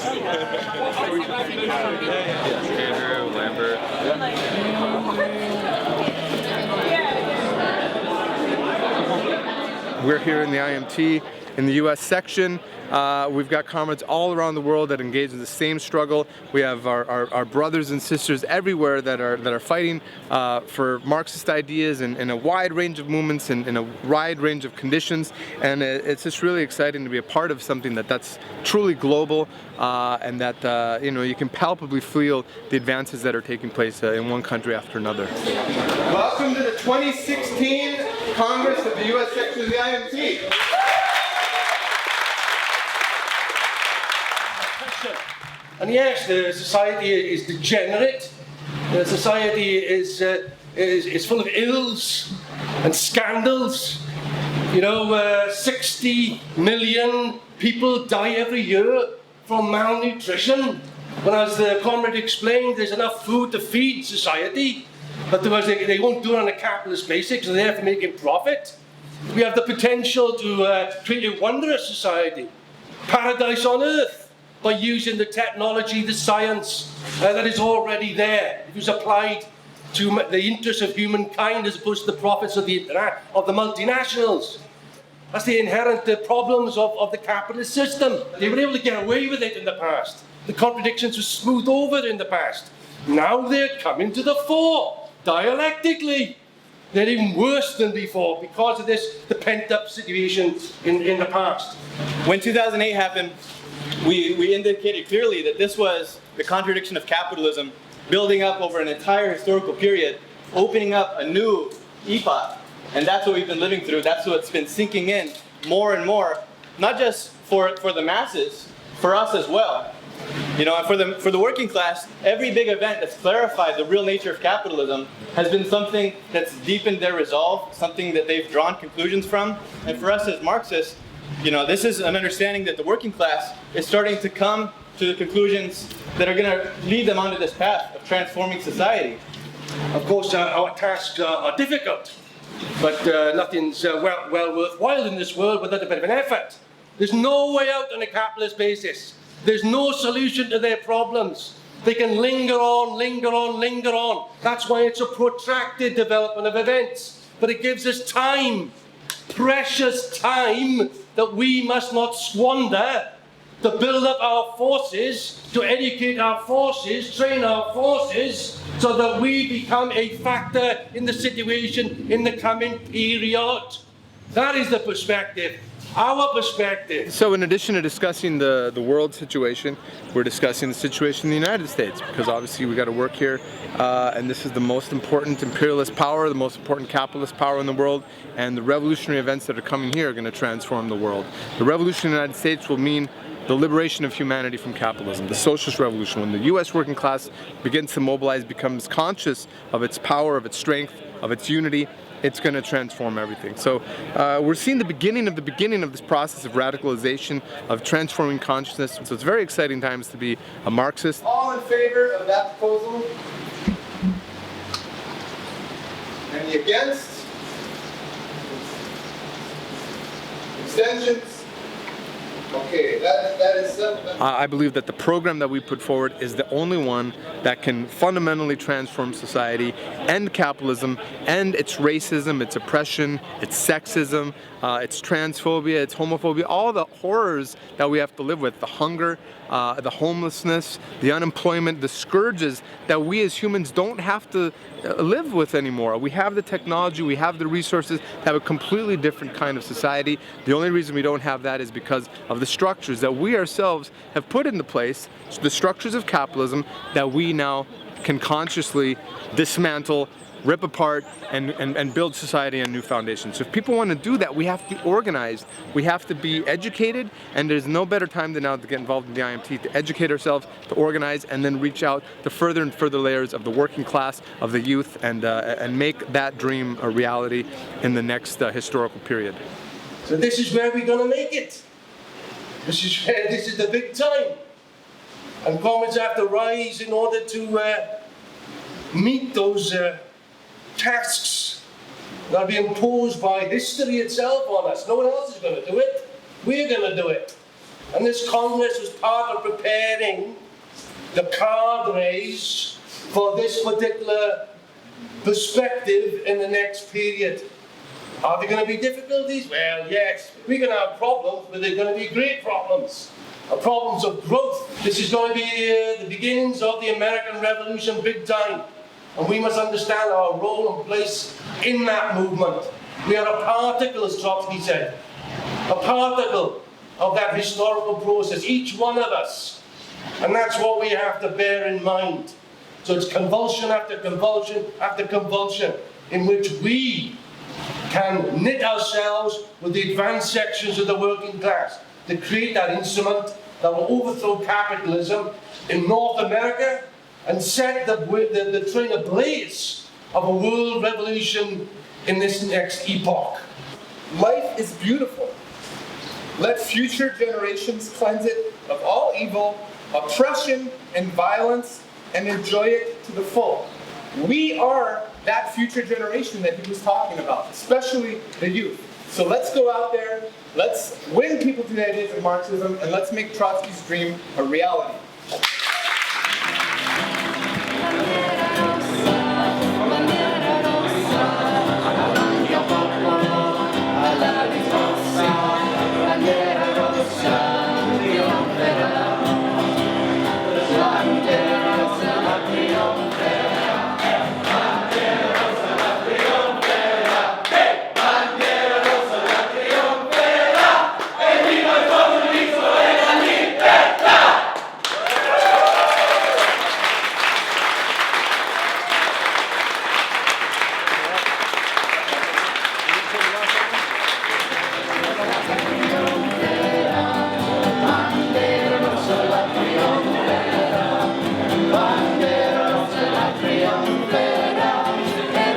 Andrew, Lambert. We're here in the IMT in the US section. We've got comrades all around the world that engage in the same struggle. We have our brothers and sisters everywhere that are fighting for Marxist ideas in a wide range of movements and in a wide range of conditions. And it's just really exciting to be a part of something that's truly global and that you can palpably feel the advances that are taking place in one country after another. Welcome to the 2016 Congress of the US section of the IMT. And yes, the society is degenerate. The society is full of ills and scandals. 60 million people die every year from malnutrition. When, as the comrade explained, there's enough food to feed society, but they won't do it on a capitalist basis, so they're making profit. We have the potential to create a wondrous society, paradise on earth, by using the technology, the science that is already there. It was applied to the interests of humankind as opposed to the profits of the multinationals. That's the inherent problems of the capitalist system. They were able to get away with it in the past. The contradictions were smoothed over in the past. Now they're coming to the fore, dialectically. They're even worse than before because of the pent-up situation in the past. When 2008 happened, we indicated clearly that this was the contradiction of capitalism building up over an entire historical period, opening up a new epoch. And that's what we've been living through. That's what's been sinking in more and more, not just for the masses, for us as well. And for the working class, every big event that's clarified the real nature of capitalism has been something that's deepened their resolve, something that they've drawn conclusions from. And for us as Marxists, this is an understanding that the working class is starting to come to the conclusions that are going to lead them onto this path of transforming society. Of course, our tasks are difficult, but nothing's well worthwhile in this world without a bit of an effort. There's no way out on a capitalist basis. There's no solution to their problems. They can linger on, linger on, linger on. That's why it's a protracted development of events. But it gives us time, precious time, that we must not squander to build up our forces, to educate our forces, train our forces, so that we become a factor in the situation in the coming period. That is the perspective. Our perspective. So in addition to discussing the world situation, we're discussing the situation in the United States, because obviously we got to work here, and this is the most important imperialist power, the most important capitalist power in the world, and the revolutionary events that are coming here are going to transform the world. The revolution in the United States will mean the liberation of humanity from capitalism, the socialist revolution. When the US working class begins to mobilize, becomes conscious of its power, of its strength, of its unity, it's going to transform everything. So we're seeing the beginning of this process of radicalization, of transforming consciousness. So it's very exciting times to be a Marxist. All in favor of that proposal? Any against? Abstentions? Okay, that is... I believe that the program that we put forward is the only one that can fundamentally transform society, end capitalism, end its racism, its oppression, its sexism, its transphobia, its homophobia, all the horrors that we have to live with, the hunger, the homelessness, the unemployment, the scourges that we as humans don't have to live with anymore. We have the technology, we have the resources to have a completely different kind of society. The only reason we don't have that is because of the structures that we ourselves have put into place, the structures of capitalism that we now can consciously dismantle, rip apart, and build society on new foundations. So if people want to do that, we have to be organized, we have to be educated, and there's no better time than now to get involved in the IMT, to educate ourselves, to organize, and then reach out to further and further layers of the working class, of the youth, and make that dream a reality in the next historical period. So this is where we're going to make it. This is the big time. And comrades have to rise in order to meet those tasks that are being imposed by history itself on us. No one else is going to do it. We're going to do it. And this Congress was part of preparing the cadres for this particular perspective in the next period. Are there going to be difficulties? Well, yes. We're going to have problems, but they're going to be great problems. Problems of growth. This is going to be the beginnings of the American Revolution big time. And we must understand our role and place in that movement. We are a particle, as Trotsky said. A particle of that historical process, each one of us. And that's what we have to bear in mind. So it's convulsion after convulsion after convulsion, in which we can knit ourselves with the advanced sections of the working class to create that instrument that will overthrow capitalism in North America and set the train ablaze of a world revolution in this next epoch. Life is beautiful. Let future generations cleanse it of all evil, oppression, and violence, and enjoy it to the full. We are that future generation that he was talking about, especially the youth. So let's go out there, let's win people to the ideas of Marxism, and let's make Trotsky's dream a reality.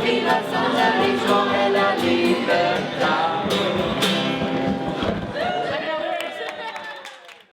Viva el socialismo!